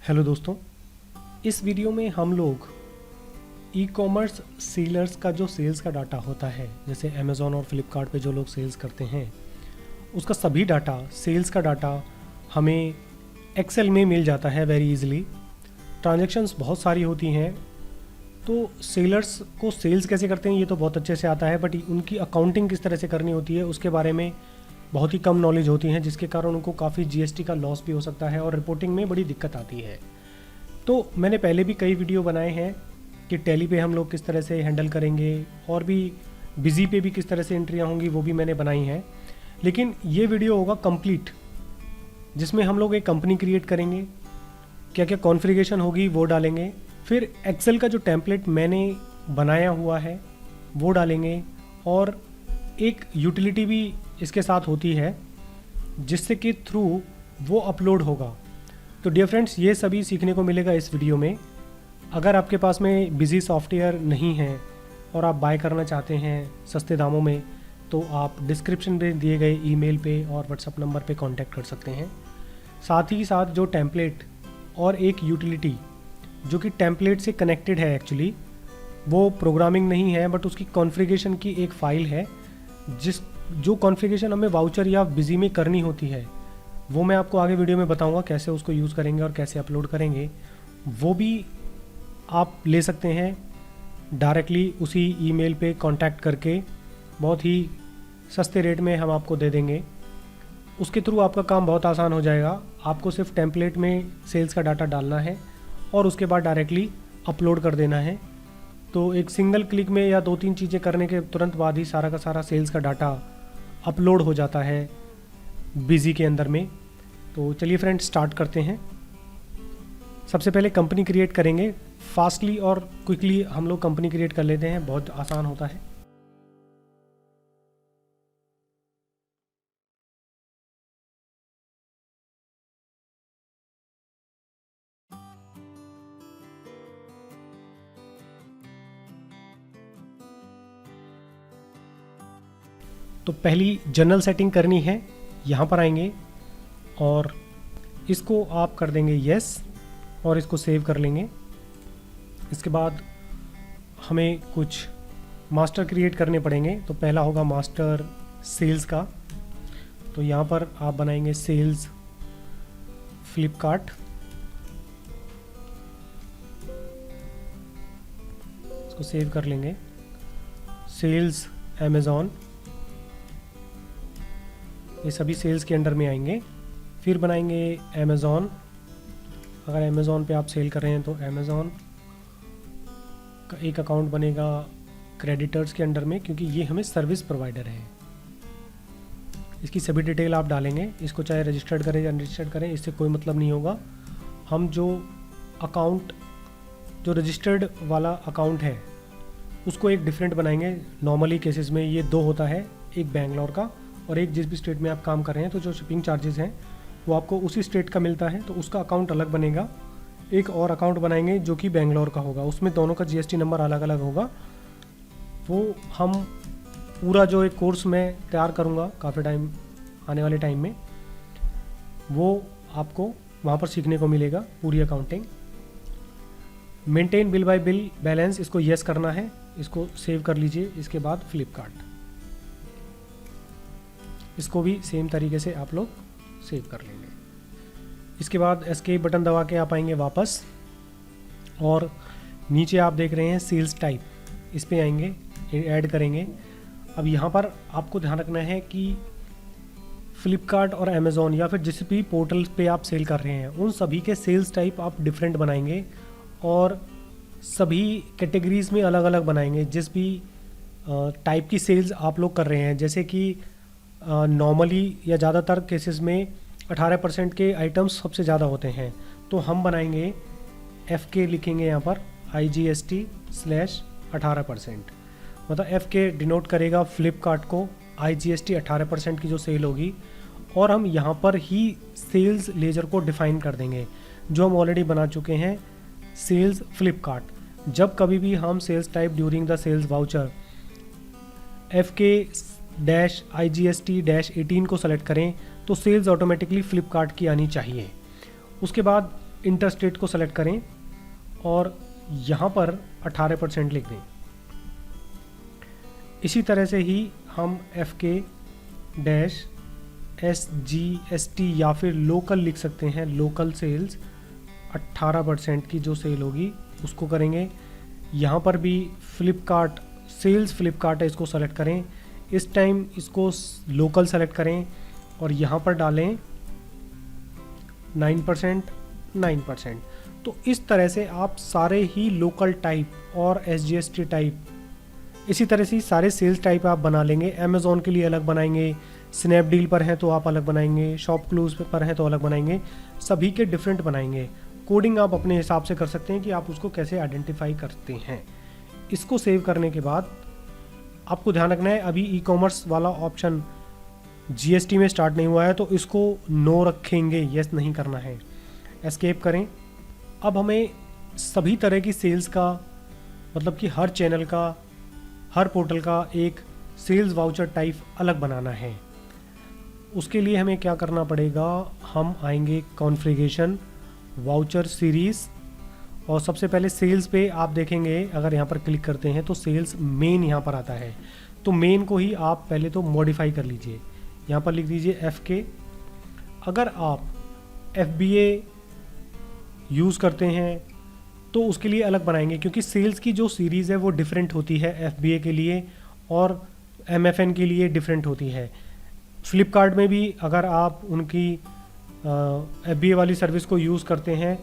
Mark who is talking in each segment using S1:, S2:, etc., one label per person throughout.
S1: Hello दोस्तों, इस video में हम लोग ई कॉमर्स सेलर्स का जो सेल्स का डाटा होता है, जैसे अमेज़ॉन और फ्लिपकार्ट पे जो लोग सेल्स करते हैं उसका सभी डाटा, सेल्स का डाटा हमें एक्सेल में मिल जाता है वेरी इजीली। ट्रांजैक्शंस बहुत सारी होती हैं, तो सेलर्स को सेल्स कैसे करते हैं ये तो बहुत अच्छे से आता है, बट उनकी अकाउंटिंग किस तरह से करनी होती है उसके बारे में बहुत ही कम नॉलेज होती है, जिसके कारण उनको काफ़ी जीएसटी का लॉस भी हो सकता है और रिपोर्टिंग में बड़ी दिक्कत आती है। तो मैंने पहले भी कई वीडियो बनाए हैं कि टैली पे हम लोग किस तरह से हैंडल करेंगे और भी बिजी पे भी किस तरह से एंट्रियाँ होंगी वो भी मैंने बनाई हैं। लेकिन ये वीडियो होगा कंप्लीट, जिसमें हम लोग एक कंपनी क्रिएट करेंगे, क्या क्या कॉन्फ़िगरेशन होगी वो डालेंगे, फिर एक्सेल का जो टेम्पलेट मैंने बनाया हुआ है वो डालेंगे और एक यूटिलिटी भी इसके साथ होती है जिससे कि थ्रू वो अपलोड होगा। तो डियर फ्रेंड्स, ये सभी सीखने को मिलेगा इस वीडियो में। अगर आपके पास में बिजी सॉफ्टवेयर नहीं है और आप बाय करना चाहते हैं सस्ते दामों में, तो आप डिस्क्रिप्शन में दिए गए ईमेल पे और व्हाट्सएप नंबर पे कांटेक्ट कर सकते हैं। साथ ही साथ जो टेम्पलेट और एक यूटिलिटी जो कि टेम्पलेट से कनेक्टेड है, एक्चुअली वो प्रोग्रामिंग नहीं है बट उसकी कॉन्फ़िगरेशन की एक फ़ाइल है, जो कॉन्फ़िगरेशन हमें वाउचर या बिजी में करनी होती है वो मैं आपको आगे वीडियो में बताऊंगा कैसे उसको यूज़ करेंगे और कैसे अपलोड करेंगे। वो भी आप ले सकते हैं डायरेक्टली उसी ईमेल पे कांटेक्ट करके, बहुत ही सस्ते रेट में हम आपको दे देंगे। उसके थ्रू आपका काम बहुत आसान हो जाएगा। आपको सिर्फ टेम्पलेट में सेल्स का डाटा डालना है और उसके बाद डायरेक्टली अपलोड कर देना है। तो एक सिंगल क्लिक में या 2-3 चीज़ें करने के तुरंत बाद ही सारा का सारा सेल्स का डाटा अपलोड हो जाता है बिजी के अंदर में। तो चलिए फ्रेंड्स, स्टार्ट करते हैं। सबसे पहले कंपनी क्रिएट करेंगे। फास्टली और क्विकली हम लोग कंपनी क्रिएट कर लेते हैं, बहुत आसान होता है। तो पहली जनरल सेटिंग करनी है, यहाँ पर आएंगे और इसको आप कर देंगे यस और इसको सेव कर लेंगे। इसके बाद हमें कुछ मास्टर क्रिएट करने पड़ेंगे। तो पहला होगा मास्टर सेल्स का, तो यहाँ पर आप बनाएंगे सेल्स फ्लिपकार्ट, इसको सेव कर लेंगे। सेल्स अमेज़ॉन, ये सभी सेल्स के अंडर में आएंगे। फिर बनाएंगे अमेज़ॉन, अगर अमेज़ॉन पे आप सेल कर रहे हैं तो अमेज़ॉन का एक अकाउंट बनेगा क्रेडिटर्स के अंडर में, क्योंकि ये हमें सर्विस प्रोवाइडर है। इसकी सभी डिटेल आप डालेंगे। इसको चाहे रजिस्टर्ड करें या अनरजिस्टर्ड करें, इससे कोई मतलब नहीं होगा। हम जो अकाउंट, जो रजिस्टर्ड वाला अकाउंट है उसको एक डिफरेंट बनाएंगे। नॉर्मली केसेस में ये 2 होता है, एक बेंगलोर का और एक जिस भी स्टेट में आप काम कर रहे हैं, तो जो शिपिंग चार्जेस हैं वो आपको उसी स्टेट का मिलता है, तो उसका अकाउंट अलग बनेगा। एक और अकाउंट बनाएंगे जो कि बेंगलोर का होगा, उसमें दोनों का जीएसटी नंबर अलग अलग होगा। वो हम पूरा जो एक कोर्स मैं तैयार करूँगा काफ़ी टाइम आने वाले टाइम में, वो आपको वहाँ पर सीखने को मिलेगा पूरी accounting. Maintain bill bye bill balance, इसको यस करना है, इसको सेव कर लीजिए। इसके बाद फ्लिपकार्ट, इसको भी सेम तरीके से आप लोग सेव कर लेंगे। इसके बाद एस्केप बटन दबा के आप आएंगे वापस और नीचे आप देख रहे हैं सेल्स टाइप, इस पे आएंगे, ऐड करेंगे। अब यहाँ पर आपको ध्यान रखना है कि फ्लिपकार्ट और अमेज़ॉन या फिर जिस भी पोर्टल पे आप सेल कर रहे हैं उन सभी के सेल्स टाइप आप डिफरेंट बनाएंगे और सभी कैटेगरीज़ में अलग अलग बनाएंगे। जिस भी टाइप की सेल्स आप लोग कर रहे हैं, जैसे कि नॉर्मली या ज़्यादातर केसेस में 18% के आइटम्स सबसे ज़्यादा होते हैं, तो हम बनाएंगे FK लिखेंगे यहाँ पर IGST/18%, मतलब FK डिनोट करेगा फ्लिपकार्ट को, IGST 18% की जो सेल होगी। और हम यहाँ पर ही सेल्स लेजर को डिफ़ाइन कर देंगे जो हम ऑलरेडी बना चुके हैं, सेल्स फ्लिपकार्ट। जब कभी भी हम sales type during the sales voucher FK-IGST-18 को सेलेक्ट करें तो सेल्स ऑटोमेटिकली फ्लिपकार्ट की आनी चाहिए। उसके बाद इंटरस्टेट को सेलेक्ट करें और यहाँ पर 18% लिख दें। इसी तरह से ही हम FK-SGST या फिर लोकल लिख सकते हैं, लोकल सेल्स 18% की जो सेल होगी उसको करेंगे। यहाँ पर भी फ्लिपकार्ट सेल्स फ्लिपकार्ट है, इसको सेलेक्ट करें। इस टाइम इसको लोकल सेलेक्ट करें और यहाँ पर डालें 9%। तो इस तरह से आप सारे ही लोकल टाइप और SGST टाइप, इसी तरह से सारे सेल्स टाइप आप बना लेंगे। अमेज़ॉन के लिए अलग बनाएंगे, स्नैपडील पर हैं तो आप अलग बनाएंगे, शॉपक्लूज पर हैं तो अलग बनाएंगे, सभी के डिफरेंट बनाएंगे। कोडिंग आप अपने हिसाब से कर सकते हैं कि आप उसको कैसे आइडेंटिफाई करते हैं। इसको सेव करने के बाद आपको ध्यान रखना है, अभी ई कॉमर्स वाला ऑप्शन GST में स्टार्ट नहीं हुआ है तो इसको नो रखेंगे, यस नहीं करना है। एस्केप करें। अब हमें सभी तरह की सेल्स का, मतलब कि हर चैनल का, हर पोर्टल का एक सेल्स वाउचर टाइप अलग बनाना है। उसके लिए हमें क्या करना पड़ेगा, हम आएंगे कॉन्फ़िगरेशन, वाउचर सीरीज़, और सबसे पहले सेल्स पे आप देखेंगे, अगर यहाँ पर क्लिक करते हैं तो सेल्स मेन यहाँ पर आता है। तो मेन को ही आप पहले तो मॉडिफाई कर लीजिए, यहाँ पर लिख दीजिए FK। अगर आप FBA यूज़ करते हैं तो उसके लिए अलग बनाएंगे, क्योंकि सेल्स की जो सीरीज़ है वो डिफरेंट होती है FBA के लिए और MFN के लिए डिफरेंट होती है। फ्लिपकार्ट में भी अगर आप उनकी FBA वाली सर्विस को यूज़ करते हैं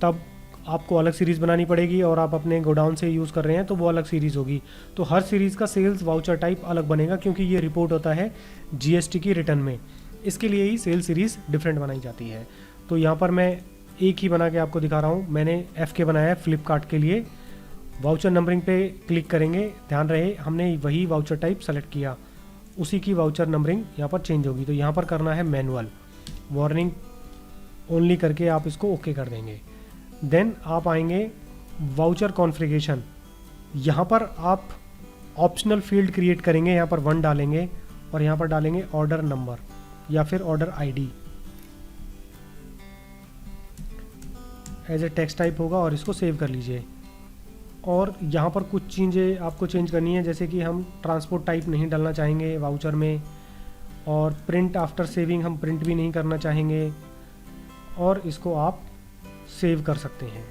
S1: तब आपको अलग सीरीज़ बनानी पड़ेगी, और आप अपने गोडाउन से यूज़ कर रहे हैं तो वो अलग सीरीज़ होगी। तो हर सीरीज़ का सेल्स वाउचर टाइप अलग बनेगा, क्योंकि ये रिपोर्ट होता है GST की रिटर्न में, इसके लिए ही सेल्स सीरीज़ डिफरेंट बनाई जाती है। तो यहाँ पर मैं एक ही बना के आपको दिखा रहा हूँ। मैंने FK बनाया है फ्लिपकार्ट के लिए। वाउचर नंबरिंग पे क्लिक करेंगे, ध्यान रहे हमने वही वाउचर टाइप सेलेक्ट किया, उसी की वाउचर नंबरिंग यहाँ पर चेंज होगी। तो यहाँ पर करना है मैनुअल, वार्निंग ओनली करके आप इसको ओके कर देंगे। देन आप आएंगे वाउचर कॉन्फ़िगरेशन, यहाँ पर आप ऑप्शनल फील्ड क्रिएट करेंगे, यहाँ पर 1 डालेंगे और यहाँ पर डालेंगे ऑर्डर नंबर या फिर order ID as a text type होगा, और इसको सेव कर लीजिए। और यहाँ पर कुछ चीज़ें आपको चेंज करनी है, जैसे कि हम ट्रांसपोर्ट टाइप नहीं डालना चाहेंगे वाउचर में, और प्रिंट आफ्टर सेविंग हम प्रिंट भी नहीं करना चाहेंगे, और इसको आप सेव कर सकते हैं।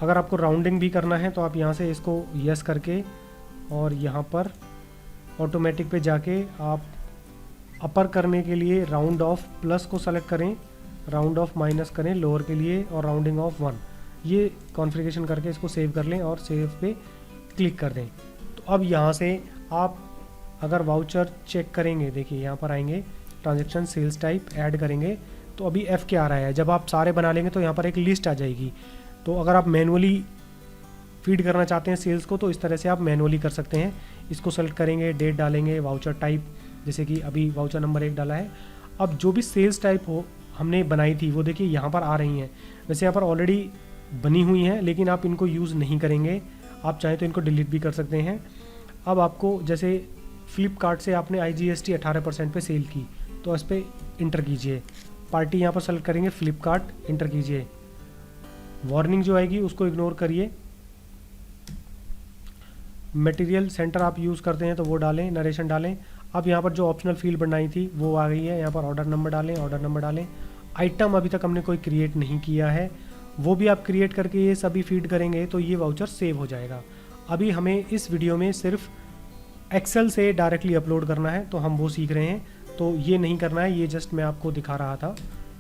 S1: अगर आपको राउंडिंग भी करना है तो आप यहाँ से इसको यस करके और यहाँ पर ऑटोमेटिक पे जाके आप अपर करने के लिए राउंड ऑफ प्लस को सेलेक्ट करें, राउंड ऑफ माइनस करें लोअर के लिए, और राउंडिंग ऑफ 1, ये कॉन्फ़िगरेशन करके इसको सेव कर लें और सेव पे क्लिक कर दें। तो अब यहाँ से आप अगर वाउचर चेक करेंगे, देखिए यहाँ पर आएंगे ट्रांजैक्शन सेल्स टाइप ऐड करेंगे, तो अभी FK आ रहा है। जब आप सारे बना लेंगे तो यहाँ पर एक लिस्ट आ जाएगी। तो अगर आप मैनुअली फीड करना चाहते हैं सेल्स को तो इस तरह से आप मैनुअली कर सकते हैं। इसको सेलेक्ट करेंगे, डेट डालेंगे, वाउचर टाइप, जैसे कि अभी वाउचर नंबर 1 डाला है। अब जो भी सेल्स टाइप हो हमने बनाई थी वो देखिए यहाँ पर आ रही हैं। वैसे यहाँ पर ऑलरेडी बनी हुई हैं, लेकिन आप इनको यूज़ नहीं करेंगे, आप चाहें तो इनको डिलीट भी कर सकते हैं। अब आपको जैसे फ्लिपकार्ट से आपने IGST 18% पे सेल की, तो इस पर इंटर कीजिए, पार्टी यहाँ पर सेलेक्ट करेंगे फ्लिपकार्ट, इंटर कीजिए, वार्निंग जो आएगी उसको इग्नोर करिए, मटेरियल सेंटर आप यूज़ करते हैं तो वो डालें, नरेशन डालें। अब यहाँ पर जो ऑप्शनल फील्ड बनाई थी वो आ गई है, यहाँ पर ऑर्डर नंबर डालें, ऑर्डर नंबर डालें। आइटम अभी तक हमने कोई क्रिएट नहीं किया है, वो भी आप क्रिएट करके ये सभी फीड करेंगे तो ये वाउचर सेव हो जाएगा। अभी हमें इस वीडियो में सिर्फ एक्सेल से डायरेक्टली अपलोड करना है, तो हम वो सीख रहे हैं, तो ये नहीं करना है। ये जस्ट मैं आपको दिखा रहा था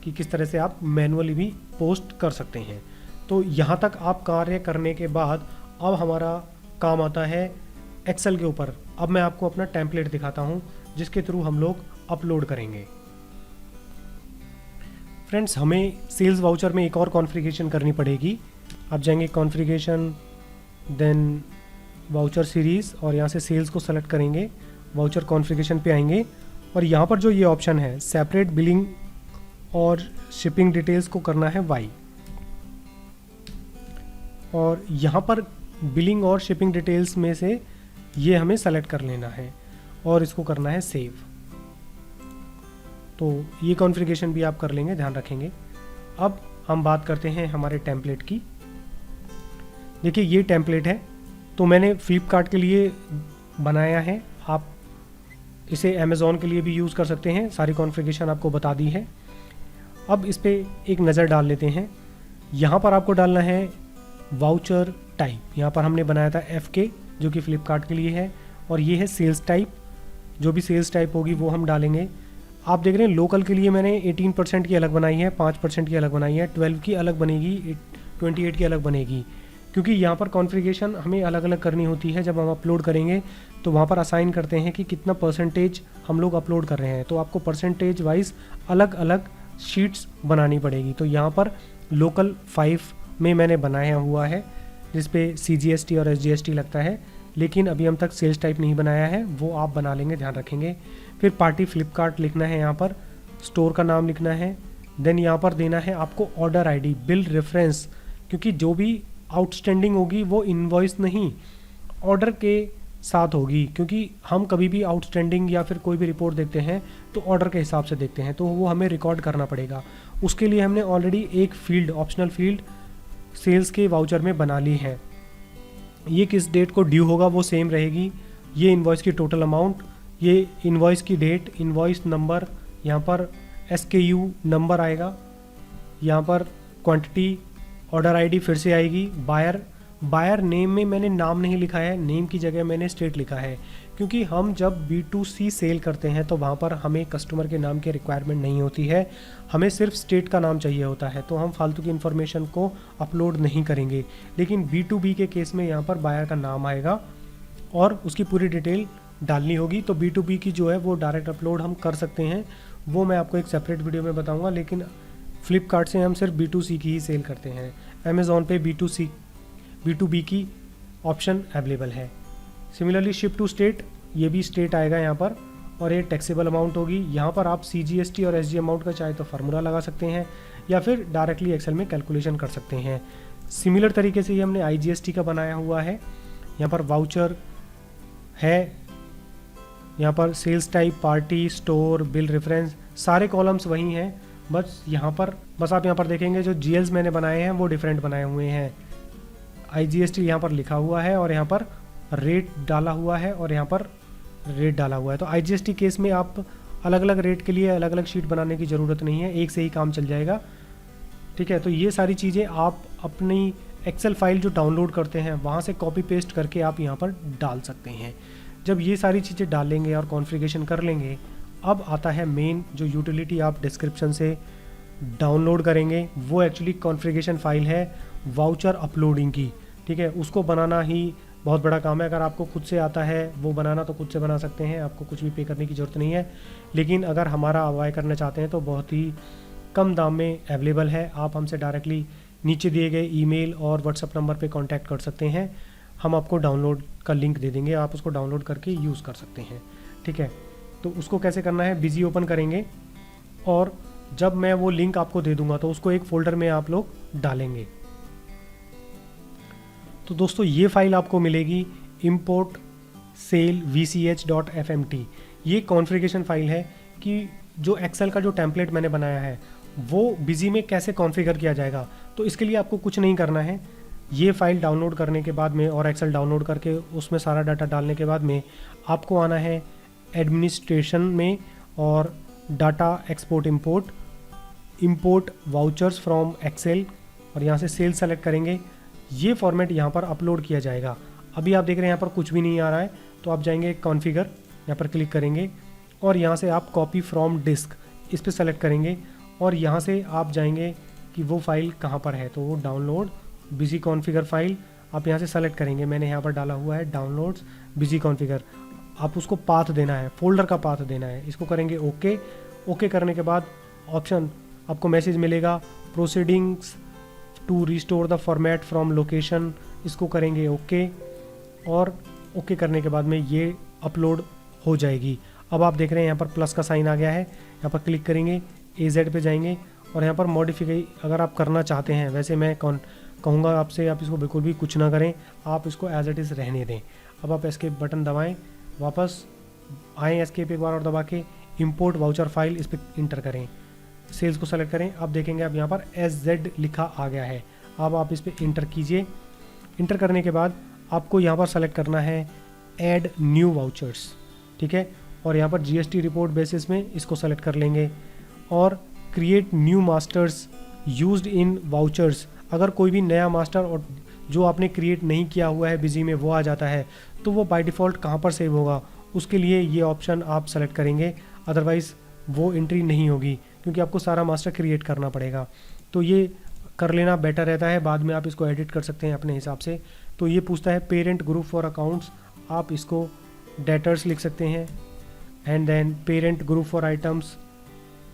S1: कि किस तरह से आप मैनुअली भी पोस्ट कर सकते हैं। तो यहाँ तक आप कार्य करने के बाद अब हमारा काम आता है एक्सेल के ऊपर। अब मैं आपको अपना टेम्पलेट दिखाता हूँ जिसके थ्रू हम लोग अपलोड करेंगे। फ्रेंड्स, हमें सेल्स वाउचर में एक और कॉन्फ़िगरेशन करनी पड़ेगी। आप जाएंगे कॉन्फ़िगरेशन, देन वाउचर सीरीज़, और यहाँ से सेल्स को सेलेक्ट करेंगे, वाउचर कॉन्फ़िगरेशन पे आएंगे, और यहाँ पर जो ये ऑप्शन है सेपरेट बिलिंग और शिपिंग डिटेल्स को करना है Y, और यहाँ पर बिलिंग और शिपिंग डिटेल्स में से ये हमें सेलेक्ट कर लेना है और इसको करना है सेव। तो ये कॉन्फ़िगरेशन भी आप कर लेंगे, ध्यान रखेंगे। अब हम बात करते हैं हमारे टेम्पलेट की। देखिए ये टेम्पलेट है, तो मैंने फ्लिपकार्ट के लिए बनाया है, आप इसे अमेज़ॉन के लिए भी यूज़ कर सकते हैं। सारी कॉन्फ़िगरेशन आपको बता दी है। अब इस पर एक नज़र डाल लेते हैं। यहाँ पर आपको डालना है वाउचर टाइप। यहाँ पर हमने बनाया था FK जो कि फ़्लिपकार्ट के लिए है, और ये है सेल्स टाइप। जो भी सेल्स टाइप होगी वो हम डालेंगे। आप देख रहे हैं लोकल के लिए मैंने 18% की अलग बनाई है, 5% की अलग बनाई है, 12 की अलग बनेगी, 28 की अलग बनेगी, क्योंकि यहाँ पर कॉन्फ़िगरेशन हमें अलग अलग करनी होती है। जब हम अपलोड करेंगे तो वहाँ पर असाइन करते हैं कि कितना परसेंटेज हम लोग अपलोड कर रहे हैं, तो आपको परसेंटेज वाइज अलग अलग शीट्स बनानी पड़ेगी। तो यहाँ पर लोकल 5 में मैंने बनाया हुआ है, जिस पे CGST और SGST लगता है, लेकिन अभी हम तक सेल्स टाइप नहीं बनाया है, वो आप बना लेंगे, ध्यान रखेंगे। फिर पार्टी फ्लिपकार्ट लिखना है, यहाँ पर स्टोर का नाम लिखना है। देन यहाँ पर देना है आपको ऑर्डर ID, बिल रेफरेंस, क्योंकि जो भी आउटस्टैंडिंग होगी वो इनवॉइस नहीं ऑर्डर के साथ होगी, क्योंकि हम कभी भी आउटस्टैंडिंग या फिर कोई भी रिपोर्ट देखते हैं तो ऑर्डर के हिसाब से देखते हैं, तो वो हमें रिकॉर्ड करना पड़ेगा। उसके लिए हमने ऑलरेडी एक फील्ड, ऑप्शनल फील्ड सेल्स के वाउचर में बना ली है। ये किस डेट को ड्यू होगा वो सेम रहेगी। ये इनवॉइस की टोटल अमाउंट, ये इनवॉइस की डेट, इनवॉइस नंबर, यहाँ पर SKU नंबर आएगा, यहाँ पर क्वांटिटी, ऑर्डर ID फिर से आएगी। बायर नेम में मैंने नाम नहीं लिखा है, नेम की जगह मैंने स्टेट लिखा है, क्योंकि हम जब B2C सेल करते हैं तो वहाँ पर हमें कस्टमर के नाम की रिक्वायरमेंट नहीं होती है, हमें सिर्फ स्टेट का नाम चाहिए होता है, तो हम फालतू की इन्फॉर्मेशन को अपलोड नहीं करेंगे। लेकिन B2B के केस में यहाँ पर बायर का नाम आएगा और उसकी पूरी डिटेल डालनी होगी। तो B2B की जो है वो डायरेक्ट अपलोड हम कर सकते हैं, वो मैं आपको एक सेपरेट वीडियो में बताऊँगा। लेकिन फ्लिपकार्ट से हम सिर्फ B2C की ही सेल करते हैं। अमेज़ॉन पे B2B की ऑप्शन अवेलेबल है। सिमिलरली शिप टू स्टेट, ये भी स्टेट आएगा यहाँ पर, और ये टैक्सेबल अमाउंट होगी। यहाँ पर आप CGST और SG अमाउंट का चाहे तो फार्मूला लगा सकते हैं या फिर डायरेक्टली एक्सेल में कैलकुलेशन कर सकते हैं। सिमिलर तरीके से ये हमने IGST का बनाया हुआ है। यहाँ पर वाउचर है, यहाँ पर sales type, party, store, bill reference, सारे कॉलम्स वही हैं। बस आप यहाँ पर देखेंगे जो GLs मैंने बनाए हैं वो डिफरेंट बनाए हुए हैं। IGST यहाँ पर लिखा हुआ है और यहाँ पर रेट डाला हुआ है और यहाँ पर रेट डाला हुआ है। तो IGST केस में आप अलग अलग रेट के लिए अलग अलग शीट बनाने की ज़रूरत नहीं है, एक से ही काम चल जाएगा। ठीक है, तो ये सारी चीज़ें आप अपनी एक्सेल फाइल जो डाउनलोड करते हैं वहाँ से कॉपी पेस्ट करके आप यहाँ पर डाल सकते हैं। जब ये सारी चीज़ें डालेंगे और कॉन्फ़िगरेशन कर लेंगे, अब आता है मेन जो यूटिलिटी आप डिस्क्रिप्शन से डाउनलोड करेंगे, वो एक्चुअली कॉन्फ़िगरेशन फाइल है वाउचर अपलोडिंग की। ठीक है, उसको बनाना ही बहुत बड़ा काम है। अगर आपको खुद से आता है वो बनाना तो खुद से बना सकते हैं, आपको कुछ भी पे करने की ज़रूरत नहीं है। लेकिन अगर हमारा अवाय करना चाहते हैं तो बहुत ही कम दाम में अवेलेबल है। आप हमसे डायरेक्टली नीचे दिए गए ईमेल और व्हाट्सएप नंबर पे कांटेक्ट कर सकते हैं, हम आपको डाउनलोड का लिंक दे देंगे, आप उसको डाउनलोड करके यूज़ कर सकते हैं। ठीक है, तो उसको कैसे करना है, बिजी ओपन करेंगे और जब मैं वो लिंक आपको दे दूंगा तो उसको एक फ़ोल्डर में आप लोग डालेंगे। तो दोस्तों ये फाइल आपको मिलेगी import sale vch.fmt। ये कॉन्फ़िगरेशन फाइल है कि जो एक्सेल का जो टेम्पलेट मैंने बनाया है वो बिजी में कैसे कॉन्फ़िगर किया जाएगा। तो इसके लिए आपको कुछ नहीं करना है, ये फाइल डाउनलोड करने के बाद में और एक्सेल डाउनलोड करके उसमें सारा डाटा डालने के बाद में आपको आना है एडमिनिस्ट्रेशन में और data export import vouchers from Excel, और यहाँ से सेल सेलेक्ट करेंगे। ये फॉर्मेट यहाँ पर अपलोड किया जाएगा। अभी आप देख रहे हैं यहाँ पर कुछ भी नहीं आ रहा है, तो आप जाएंगे कॉन्फ़िगर, यहाँ पर क्लिक करेंगे और यहाँ से आप कॉपी फ्रॉम डिस्क इस पर सेलेक्ट करेंगे और यहाँ से आप जाएंगे कि वो फाइल कहाँ पर है, तो वो डाउनलोड बिजी कॉन्फ़िगर फाइल आप यहाँ से सेलेक्ट करेंगे। मैंने यहाँ पर डाला हुआ है डाउनलोड्स बिजी कॉन्फ़िगर, आप उसको पाथ देना है, फोल्डर का पाथ देना है। इसको करेंगे ओके करने के बाद ऑप्शन आपको मैसेज मिलेगा proceedings to restore the format from location, इसको करेंगे ओके, और ओके करने के बाद में ये अपलोड हो जाएगी। अब आप देख रहे हैं यहाँ पर प्लस का साइन आ गया है, यहाँ पर क्लिक करेंगे, AZ पे जाएंगे और यहाँ पर मॉडिफाई अगर आप करना चाहते हैं, वैसे मैं कहूँगा आपसे आप इसको बिल्कुल भी कुछ ना करें, आप इसको एज इट इज़ रहने दें। अब आप एस्केप बटन दबाएं, वापस आएँ एस्केप एक बार और दबा के इम्पोर्ट वाउचर फाइल इस पर इंटर करें, सेल्स को सेलेक्ट करें, अब देखेंगे अब यहाँ पर SZ लिखा आ गया है। अब आप इस पर इंटर कीजिए। इंटर करने के बाद आपको यहाँ पर सेलेक्ट करना है ऐड न्यू वाउचर्स, ठीक है, और यहाँ पर GST रिपोर्ट बेसिस में इसको सेलेक्ट कर लेंगे और create new masters used in vouchers. अगर कोई भी नया मास्टर और जो आपने क्रिएट नहीं किया हुआ है बिजी में वो आ जाता है तो वो बाय डिफ़ॉल्ट कहाँ पर सेव होगा, उसके लिए ये ऑप्शन आप सेलेक्ट करेंगे, अदरवाइज़ वो एंट्री नहीं होगी क्योंकि आपको सारा मास्टर क्रिएट करना पड़ेगा। तो ये कर लेना बेटर रहता है, बाद में आप इसको एडिट कर सकते हैं अपने हिसाब से। तो ये पूछता है पेरेंट ग्रुप फॉर अकाउंट्स, आप इसको डेटर्स लिख सकते हैं and then parent group for items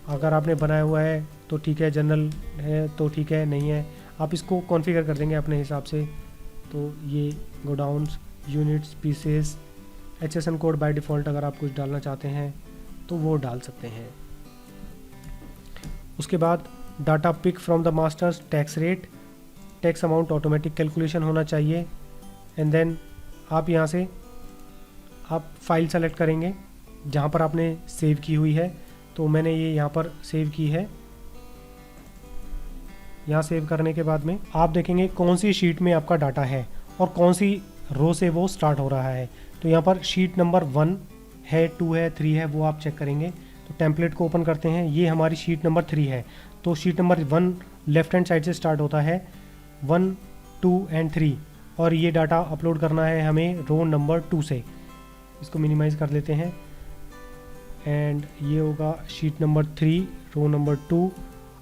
S1: अगर आपने बनाया हुआ है तो ठीक है, जनरल है तो ठीक है, नहीं है आप इसको कॉन्फ़िगर कर देंगे अपने हिसाब से। तो ये godowns, units, pieces, HSN code by default अगर आप कुछ डालना चाहते हैं तो वो डाल सकते हैं। उसके बाद data pick from the masters, tax rate, tax amount automatic calculation होना चाहिए एंड देन आप यहाँ से आप फाइल सेलेक्ट करेंगे जहाँ पर आपने सेव की हुई है। तो मैंने ये यहाँ पर सेव की है। यहाँ सेव करने के बाद में आप देखेंगे कौन सी शीट में आपका डाटा है और कौन सी रो से वो स्टार्ट हो रहा है। तो यहाँ पर शीट नंबर 1 है, 2 है, 3 है, वो आप चेक करेंगे। तो टेम्पलेट को ओपन करते हैं, ये हमारी शीट नंबर 3 है। तो sheet number 1 left hand side से स्टार्ट होता है, 1, 2 एंड 3, और ये डाटा अपलोड करना है हमें रो नंबर 2 से। इसको मिनिमाइज़ कर लेते हैं एंड ये होगा शीट नंबर 3 रो नंबर 2।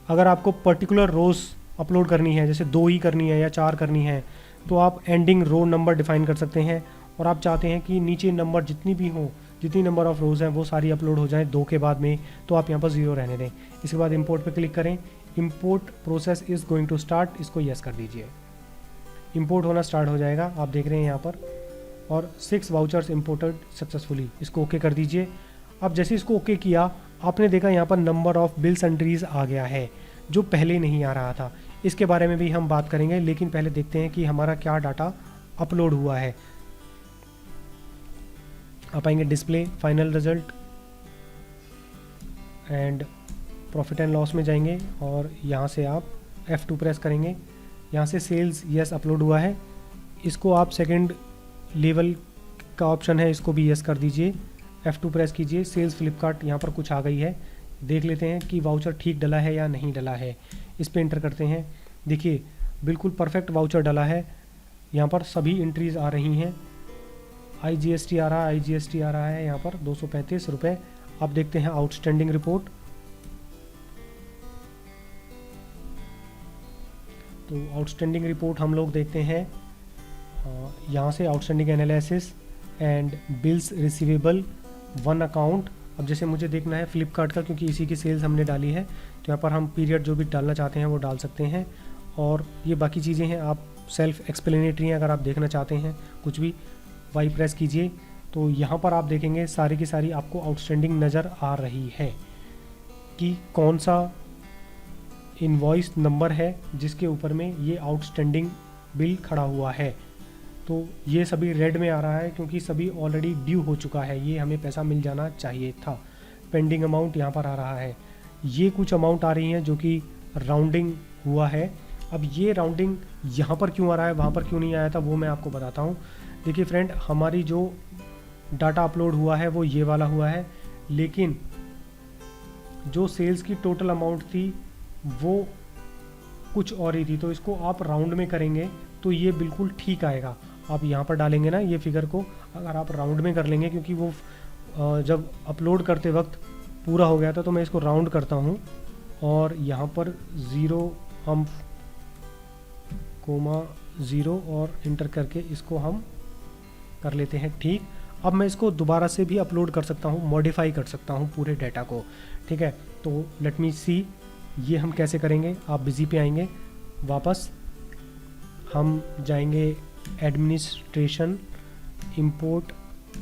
S1: अगर आपको पर्टिकुलर रोज अपलोड करनी है, जैसे 2 ही करनी है या 4 करनी है, तो आप एंडिंग रो नंबर डिफाइन कर सकते हैं और आप चाहते हैं कि नीचे नंबर जितनी भी हो, जितनी नंबर ऑफ रोज़ हैं वो सारी अपलोड हो जाएं 2 के बाद में, तो आप यहाँ पर 0 रहने दें। इसके बाद इंपोर्ट पे क्लिक करें, import process is going to start, इसको यस कर दीजिए। इंपोर्ट होना स्टार्ट हो जाएगा, आप देख रहे हैं यहाँ पर, और 6 वाउचर्स इंपोर्टेड सक्सेसफुली, इसको ओके कर दीजिए। अब जैसे इसको ओके किया, आपने देखा यहाँ पर नंबर ऑफ बिल्स एंट्रीज आ गया है जो पहले नहीं आ रहा था। इसके बारे में भी हम बात करेंगे, लेकिन पहले देखते हैं कि हमारा क्या डाटा अपलोड हुआ है। आप आएंगे display, final result and profit and loss में जाएंगे और यहाँ से आप F2 प्रेस करेंगे। यहाँ से सेल्स यस अपलोड हुआ है, इसको आप सेकंड लेवल का ऑप्शन है, इसको भी यस कर दीजिए। F2 प्रेस कीजिए, सेल्स फ्लिपकार्ट यहाँ पर कुछ आ गई है, देख लेते हैं कि वाउचर ठीक डला है या नहीं डला है। इस पर इंटर करते हैं, देखिए बिल्कुल परफेक्ट वाउचर डला है। यहाँ पर सभी एंट्रीज आ रही हैं, IGST आ रहा है, IGST आ रहा है यहाँ पर 235 रुपये। अब देखते हैं आउटस्टैंडिंग रिपोर्ट। तो आउटस्टैंडिंग रिपोर्ट हम लोग देखते हैं यहाँ से, outstanding analysis and bills receivable 1 account. अब जैसे मुझे देखना है फ्लिपकार्ट का, क्योंकि इसी की सेल्स हमने डाली है, तो यहाँ पर हम पीरियड जो भी डालना चाहते हैं वो डाल सकते हैं। और ये बाकी चीज़ें हैं, आप सेल्फ एक्सप्लेनेटरी हैं, अगर आप देखना चाहते हैं कुछ भी, वाई प्रेस कीजिए। तो यहाँ पर आप देखेंगे सारी की सारी आपको आउटस्टैंडिंग नज़र आ रही है कि कौन सा इनवॉइस नंबर है जिसके ऊपर में ये आउटस्टैंडिंग बिल खड़ा हुआ है। तो ये सभी रेड में आ रहा है क्योंकि सभी ऑलरेडी ड्यू हो चुका है, ये हमें पैसा मिल जाना चाहिए था। पेंडिंग अमाउंट यहाँ पर आ रहा है, ये कुछ अमाउंट आ रही हैं जो कि राउंडिंग हुआ है। अब ये राउंडिंग यहाँ पर क्यों आ रहा है, वहाँ पर क्यों नहीं आया था, वो मैं आपको बताता हूँ। देखिए फ्रेंड, हमारी जो डाटा अपलोड हुआ है वो ये वाला हुआ है, लेकिन जो सेल्स की टोटल अमाउंट थी वो कुछ और ही थी। तो इसको आप राउंड में करेंगे तो ये बिल्कुल ठीक आएगा। आप यहाँ पर डालेंगे ना ये फिगर को, अगर आप राउंड में कर लेंगे, क्योंकि वो जब अपलोड करते वक्त पूरा हो गया था, तो मैं इसको राउंड करता हूँ और यहाँ पर 0 हम कोमा 0 और इंटर करके इसको हम कर लेते हैं ठीक। अब मैं इसको दोबारा से भी अपलोड कर सकता हूँ, मॉडिफाई कर सकता हूँ पूरे डाटा को, ठीक है। तो लेट मी सी ये हम कैसे करेंगे। आप बिजी पे आएंगे, वापस हम जाएंगे एडमिनिस्ट्रेशन, इंपोर्ट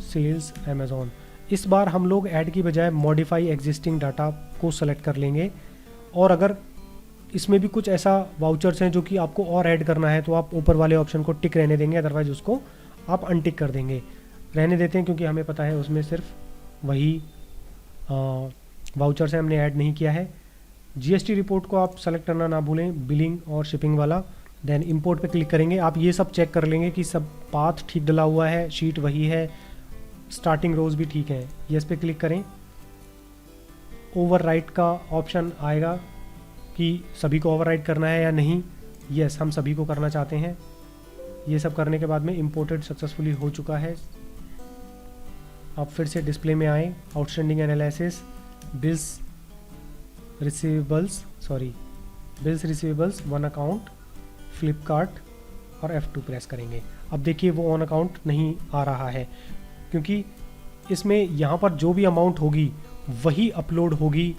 S1: सेल्स अमेज़ॉन। इस बार हम लोग ऐड की बजाय मॉडिफाई एग्जिस्टिंग डाटा को सेलेक्ट कर लेंगे। और अगर इसमें भी कुछ ऐसा वाउचर्स हैं जो कि आपको और ऐड करना है, तो आप ऊपर वाले ऑप्शन को टिक रहने देंगे, अदरवाइज उसको आप अनटिक कर देंगे। रहने देते हैं क्योंकि हमें पता है उसमें सिर्फ वही वाउचर्स हैं, हमने ऐड नहीं किया है। जीएसटी रिपोर्ट को आप सेलेक्ट करना ना भूलें, बिलिंग और शिपिंग वाला। देन इंपोर्ट पे क्लिक करेंगे। आप ये सब चेक कर लेंगे कि सब पाथ ठीक डला हुआ है, शीट वही है, स्टार्टिंग रोज भी ठीक है। यस पे क्लिक करें। ओवरराइट का ऑप्शन आएगा कि सभी को ओवरराइट करना है या नहीं। यस, हम सभी को करना चाहते हैं। ये सब करने के बाद में इंपोर्टेड सक्सेसफुली हो चुका है। आप फिर से डिस्प्ले में आए, outstanding analysis, bills receivables, one account, Flipkart और F2 प्रेस करेंगे। अब देखिए वो ऑन अकाउंट नहीं आ रहा है, क्योंकि इसमें यहाँ पर जो भी अमाउंट होगी वही अपलोड होगी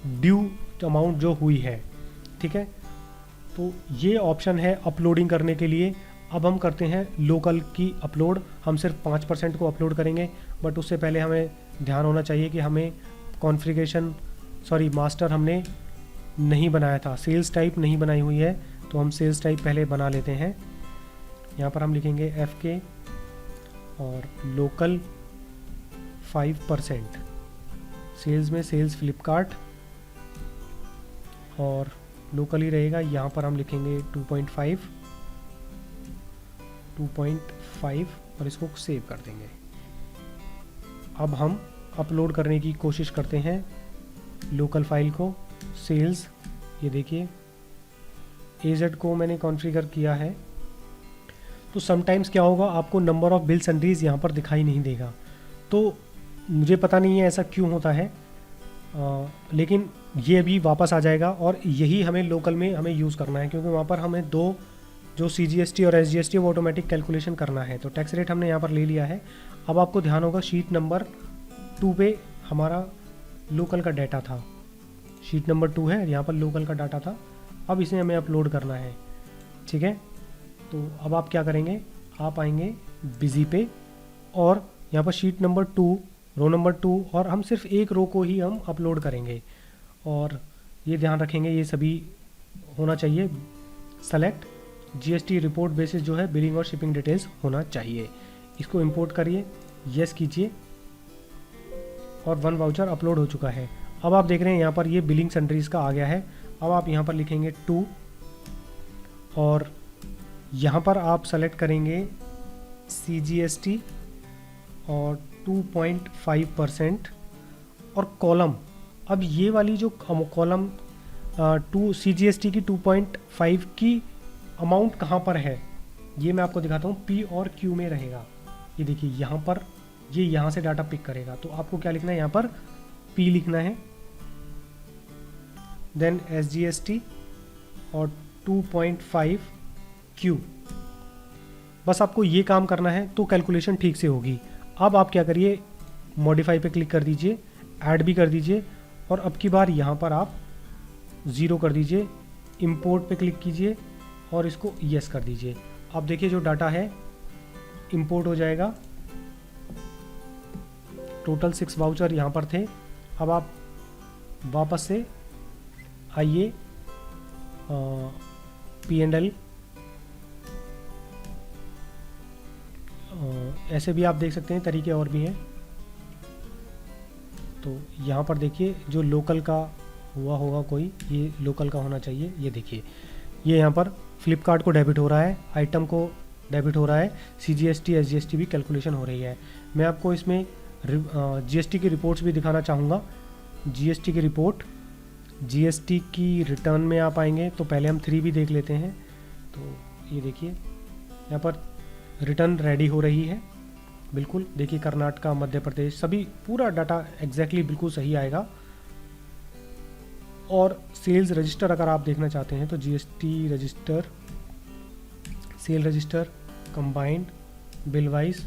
S1: ड्यू अमाउंट जो हुई है। ठीक है, तो ये ऑप्शन है अपलोडिंग करने के लिए। अब हम करते हैं लोकल की अपलोड। हम सिर्फ 5% को अपलोड करेंगे, बट उससे पहले हमें ध्यान होना चाहिए कि हमें कॉन्फ़िगरेशन मास्टर हमने नहीं बनाया था, सेल्स टाइप नहीं बनाई हुई है, तो हम सेल्स टाइप पहले बना लेते हैं। यहाँ पर हम लिखेंगे FK और लोकल 5%, सेल्स में सेल्स फ्लिपकार्ट और लोकल ही रहेगा। यहाँ पर हम लिखेंगे 2.5 और इसको सेव कर देंगे। अब हम अपलोड करने की कोशिश करते हैं लोकल फाइल को। सेल्स, ये देखिए AZ को मैंने कॉन्फ़िगर किया है। तो समटाइम्स क्या होगा, आपको नंबर ऑफ़ बिल सन्ड्रीज यहाँ पर दिखाई नहीं देगा, तो मुझे पता नहीं है ऐसा क्यों होता है, लेकिन ये अभी वापस आ जाएगा और यही हमें लोकल में हमें यूज़ करना है, क्योंकि वहाँ पर हमें दो जो CGST और SGST वो ऑटोमेटिक कैलकुलेशन करना है। तो टैक्स रेट हमने यहाँ पर ले लिया है। अब आपको ध्यान होगा शीट नंबर 2 पे हमारा लोकल का डाटा था, शीट नंबर 2 है, यहाँ पर लोकल का डाटा था। अब इसे हमें अपलोड करना है। ठीक है, तो अब आप क्या करेंगे, आप आएंगे बिजी पे और यहाँ पर शीट नंबर 2, रो नंबर 2, और हम सिर्फ एक रो को ही हम अपलोड करेंगे। और ये ध्यान रखेंगे ये सभी होना चाहिए। सेलेक्ट GST रिपोर्ट बेसिस जो है बिलिंग और शिपिंग डिटेल्स होना चाहिए। इसको इंपोर्ट करिए, यस कीजिए और 1 वाउचर अपलोड हो चुका है। अब आप देख रहे हैं यहाँ पर ये बिलिंग सन्ड्रीज का आ गया है। अब आप यहाँ पर लिखेंगे 2 और यहाँ पर आप सेलेक्ट करेंगे CGST और 2.5% और कॉलम। अब ये वाली जो कॉलम 2 CGST की 2.5 की अमाउंट कहाँ पर है ये मैं आपको दिखाता हूँ। P और Q में रहेगा। ये देखिए यहाँ पर ये यहाँ से डाटा पिक करेगा, तो आपको क्या लिखना है, यहाँ पर P लिखना है, देन SGST और 2.5 Q। बस आपको ये काम करना है तो कैलकुलेशन ठीक से होगी। अब आप क्या करिए, मॉडिफाई पे क्लिक कर दीजिए, ऐड भी कर दीजिए और अब की बार यहाँ पर आप 0 कर दीजिए। इंपोर्ट पे क्लिक कीजिए और इसको यस कर दीजिए। अब देखिए जो डाटा है इंपोर्ट हो जाएगा। टोटल 6 वाउचर यहाँ पर थे। अब आप वापस से आइए P&L, ऐसे भी आप देख सकते हैं, तरीके और भी हैं। तो यहाँ पर देखिए जो लोकल का हुआ होगा कोई, ये लोकल का होना चाहिए। ये देखिए ये यहाँ पर फ्लिपकार्ट को डेबिट हो रहा है, आइटम को डेबिट हो रहा है, CGST SGST भी कैलकुलेशन हो रही है। मैं आपको इसमें GST की रिपोर्ट्स भी दिखाना चाहूँगा। GST की रिपोर्ट, GST की रिटर्न में आप आएंगे तो पहले हम 3 भी देख लेते हैं। तो ये देखिए यहाँ पर रिटर्न रेडी हो रही है, बिल्कुल देखिए कर्नाटका, मध्य प्रदेश, सभी पूरा डाटा एग्जैक्टली बिल्कुल सही आएगा। और सेल्स रजिस्टर अगर आप देखना चाहते हैं तो GST register, cell register, combined, bill wise,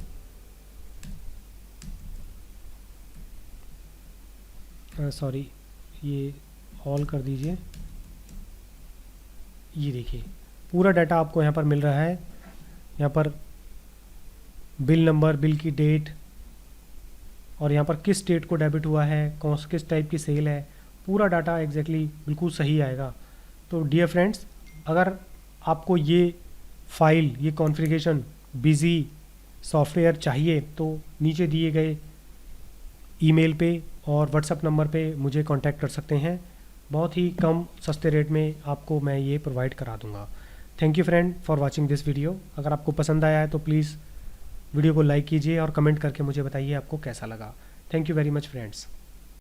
S1: sorry ये ऑल कर दीजिए। ये देखिए पूरा डाटा आपको यहाँ पर मिल रहा है। यहाँ पर बिल नंबर, बिल की डेट और यहाँ पर किस डेट को डेबिट हुआ है, किस टाइप की सेल है, पूरा डाटा एग्जैक्टली बिल्कुल सही आएगा। तो डियर फ्रेंड्स, अगर आपको ये फाइल, ये कॉन्फ़िगरेशन बिजी सॉफ्टवेयर चाहिए तो नीचे दिए गए ईमेल पे और व्हाट्सएप नंबर पे मुझे कांटेक्ट कर सकते हैं। बहुत ही कम सस्ते रेट में आपको मैं ये प्रोवाइड करा दूंगा। Thank you friend for watching this video. अगर आपको पसंद आया है तो प्लीज़ वीडियो को लाइक कीजिए और कमेंट करके मुझे बताइए आपको कैसा लगा। Thank you very much friends.